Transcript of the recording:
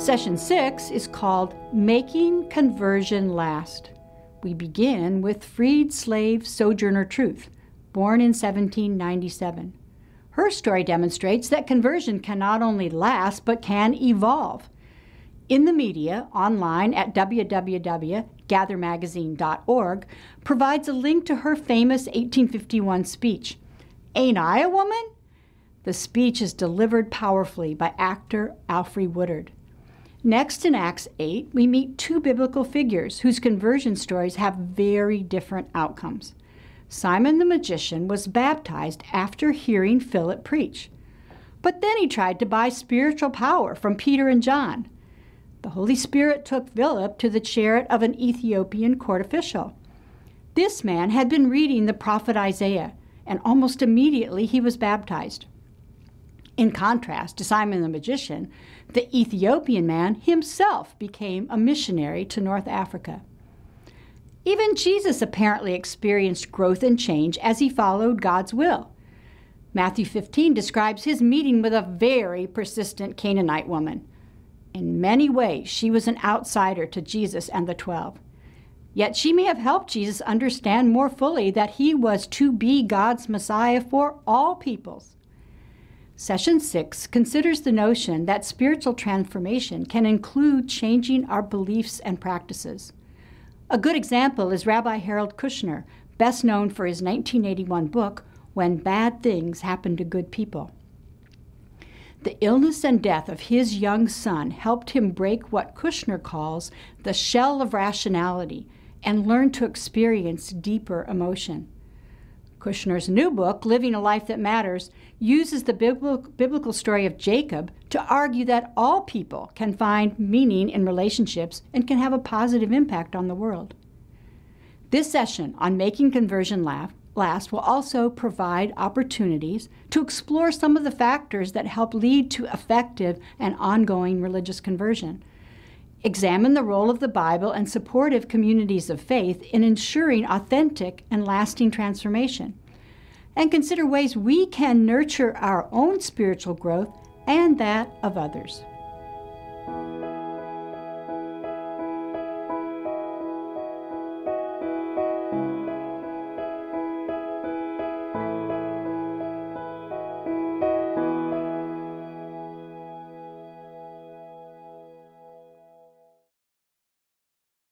Session 6 is called Making Conversion Last. We begin with freed slave Sojourner Truth, born in 1797. Her story demonstrates that conversion can not only last, but can evolve. In the media, online at www.gathermagazine.org, provides a link to her famous 1851 speech, "Ain't I a woman?" The speech is delivered powerfully by actor Alfre Woodard. Next, in Acts 8, we meet two biblical figures whose conversion stories have very different outcomes. Simon the magician was baptized after hearing Philip preach. But then he tried to buy spiritual power from Peter and John. The Holy Spirit took Philip to the chariot of an Ethiopian court official. This man had been reading the prophet Isaiah, and almost immediately he was baptized. In contrast to Simon the magician, the Ethiopian man himself became a missionary to North Africa. Even Jesus apparently experienced growth and change as he followed God's will. Matthew 15 describes his meeting with a very persistent Canaanite woman. In many ways, she was an outsider to Jesus and the 12. Yet she may have helped Jesus understand more fully that he was to be God's Messiah for all peoples. Session 6 considers the notion that spiritual transformation can include changing our beliefs and practices. A good example is Rabbi Harold Kushner, best known for his 1981 book, When Bad Things Happen to Good People. The illness and death of his young son helped him break what Kushner calls the shell of rationality and learn to experience deeper emotion. Kushner's new book, Living a Life That Matters, uses the biblical story of Jacob to argue that all people can find meaning in relationships and can have a positive impact on the world. This session on making conversion last will also provide opportunities to explore some of the factors that help lead to effective and ongoing religious conversion. Examine the role of the Bible and supportive communities of faith in ensuring authentic and lasting transformation. And consider ways we can nurture our own spiritual growth and that of others.